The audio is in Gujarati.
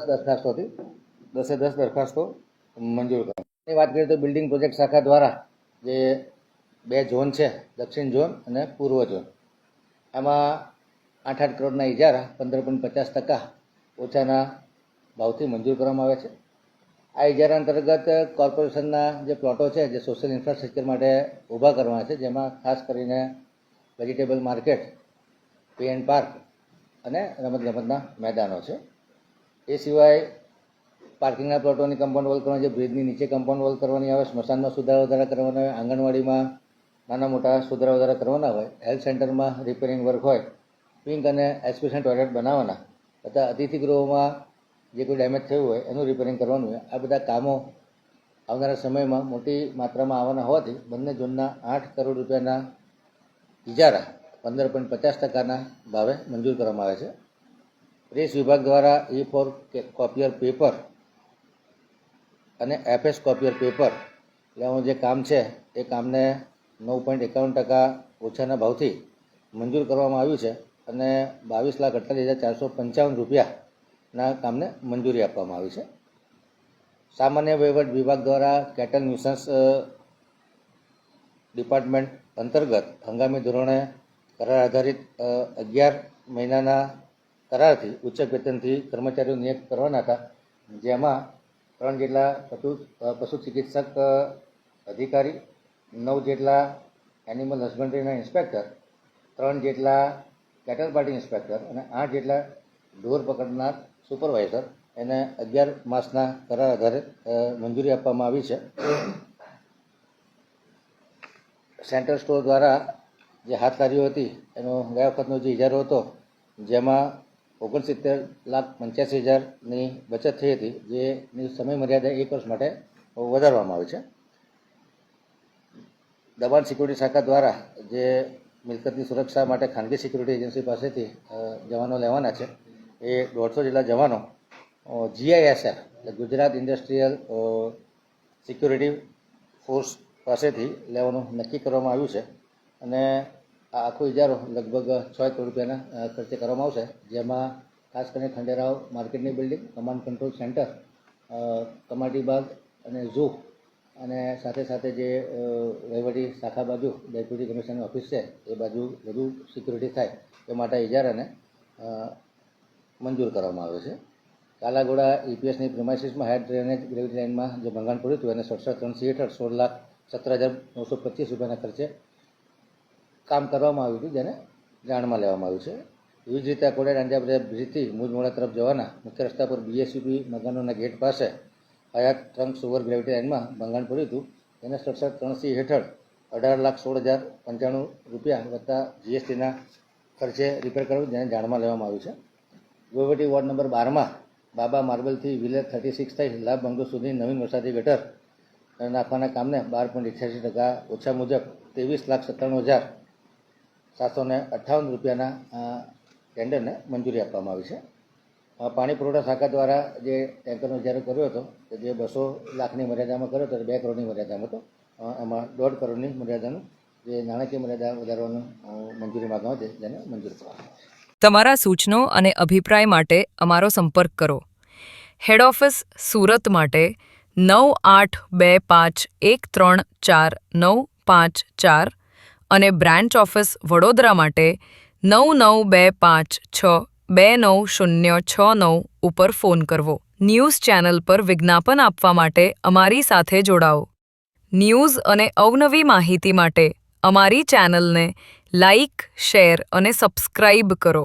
દરખાસ્તોથી 10 દરખાસ્તો મંજૂર કરવાની વાત કરીએ તો બિલ્ડિંગ પ્રોજેક્ટ શાખા દ્વારા જે 2 ઝોન છે, દક્ષિણ ઝોન અને પૂર્વ ઝોન, એમાં 8 કરોડના ઇજારા 15.50% ઓછાના ભાવથી મંજૂર કરવામાં આવે છે. આ ઇજારા અંતર્ગત કોર્પોરેશનના જે પ્લોટો છે, જે સોશિયલ ઇન્ફ્રાસ્ટ્રક્ચર માટે ઊભા કરવાના છે, જેમાં ખાસ કરીને vegetable market, pay and park અને રમતગમતના મેદાનો છે. એ સિવાય પાર્કિંગના પ્લોટોની કમ્પાઉન્ડ વોલ કરવાની, જે બ્રિજની નીચે કમ્પાઉન્ડ વોલ કરવાની આવે, સ્મશાનમાં સુધારા વધારા કરવાના હોય, આંગણવાડીમાં નાના મોટા સુધારા વધારા કરવાના હોય, હેલ્થ સેન્ટરમાં રિપેરિંગ વર્ક હોય, પિંક અને એસ્પિરેશન ટોયલેટ બનાવવાના તથા અતિથિ ગૃહોમાં જે કોઈ ડેમેજ થયું હોય એનું રિપેરિંગ કરવાનું હોય. આ બધા કામો આવનારા સમયમાં મોટી માત્રામાં આવવાના હોવાથી બંને ઝોનના 8 કરોડ રૂપિયાના ઇજારા 15.50%ના ભાવે મંજૂર કરવામાં આવે છે. પ્રેસ વિભાગ દ્વારા E4 કોપિયર પેપર અને FS કોપિયર પેપર લેવાનું જે કામ છે એ કામને 9.51% ઓછાના ભાવથી મંજૂર કરવામાં આવ્યું છે અને 22,48,455 રૂપિયાના કામને મંજૂરી આપવામાં આવી છે. સામાન્ય વહીવટ વિભાગ દ્વારા કેટલ ન્યુસન્સ ડિપાર્ટમેન્ટ અંતર્ગત હંગામી ધોરણે કરાર આધારિત 11 મહિનાના કરારથી ઉચ્ચ વેતનથી કર્મચારીઓ નિયુક્ત કરવાના હતા, જેમાં 3 જેટલા પશુ ચિકિત્સક અધિકારી, 9 જેટલા એનિમલ હસબન્ડરીના ઇન્સ્પેક્ટર, 3 જેટલા કેટલ પાર્ટી ઇન્સ્પેક્ટર અને 8 જેટલા ઢોર પકડનાર સુપરવાઇઝર એને 11 માસના કરાર આધારે મંજૂરી આપવામાં આવી છે. સેન્ટ્રલ સ્ટોર દ્વારા જે હાથલારીઓ હતી એનો ગયા વખતનો જે ઇજારો હતો, જેમાં 69,85,000ની બચત થઈ હતી, જેની સમય મર્યાદા 1 વર્ષ માટે વધારવામાં આવી છે. દબાણ સિક્યુરિટી શાખા દ્વારા જે મિલકતની સુરક્ષા માટે ખાનગી સિક્યુરિટી એજન્સી પાસેથી જવાનો લેવાના છે, એ 150 જેટલા જવાનો GISF એટલે ગુજરાત ઇન્ડસ્ટ્રીયલ સિક્યુરિટી ફોર્સ પાસેથી લેવાનું નક્કી કરવામાં આવ્યું છે અને આ આખો ઇજારો લગભગ 6 કરોડ રૂપિયાના ખર્ચે કરવામાં આવશે, જેમાં ખાસ કરીને ખંડેરાવ માર્કેટની building, command control centre, Kamati Baug અને ઝૂ અને સાથે સાથે જે વહીવટી શાખા બાજુ ડેપ્યુટી કમિશનરની ઓફિસ છે એ બાજુ વધુ સિક્યુરિટી થાય એ માટે ઇજારાને મંજૂર કરવામાં આવ્યો છે. કાલાઘોડા EPSની પ્રિમાઇસીસમાં હેડ ડ્રેનેજ ગ્રેવિટી લાઇનમાં જે ભંગાણ પડ્યું હતું એને 67 હેઠળ 16,17,925 રૂપિયાના ખર્ચે કામ કરવામાં આવ્યું હતું, જેને જાણમાં લેવામાં આવ્યું છે. એવી જ રીતે અકોડા રાંજાબજાર બ્રિજથી મુજમોડા તરફ જવાના મુખ્ય રસ્તા પર BSUP મકાનોના ગેટ પાસે હયાત ટ્રંક સુવર ગ્રેવિટી લાઇનમાં ભંગાણ પડ્યું હતું, તેને 67 હેઠળ 18,16,095 રૂપિયા વત્તા GSTના ખર્ચે રિપેર કરવું, જેને જાણમાં લેવામાં આવ્યું છે. વહીવટી વોર્ડ નંબર 12માં બાબા માર્બલથી વિલેજ 36 થઈ લાભ બંગલો સુધી નવીન વરસાદી ગટર નાખવાના કામને 12.88% ઓછા મુજબ 23,97,758 રૂપિયાના ટેન્ડરને મંજૂરી આપવામાં આવી છે. પાણી પુરવઠા શાખા દ્વારા જે ટેન્કરનો ઇજારો કર્યો હતો, જે 200 લાખની મર્યાદામાં કર્યો હતો, 2 કરોડની મર્યાદામાં હતો, એમાં 1.5 કરોડની મર્યાદાનું જે નાણાકીય મર્યાદા વધારવાનું મંજૂરી માગવામાં છે, જેને મંજૂર કરવામાં આવે છે. તમારા સૂચનો અને અભિપ્રાય માટે અમારો સંપર્ક કરો. હેડ ઓફિસ સુરત માટે 9825134954 અને બ્રાન્ચ ઓફિસ વડોદરા માટે 9925629069 ઉપર ફોન કરવો. ન્યૂઝ ચેનલ પર વિજ્ઞાપન આપવા માટે અમારી સાથે જોડાઓ. ન્યૂઝ અને અવનવી માહિતી માટે અમારી ચેનલને લાઇક, શેર અને સબસ્ક્રાઇબ કરો.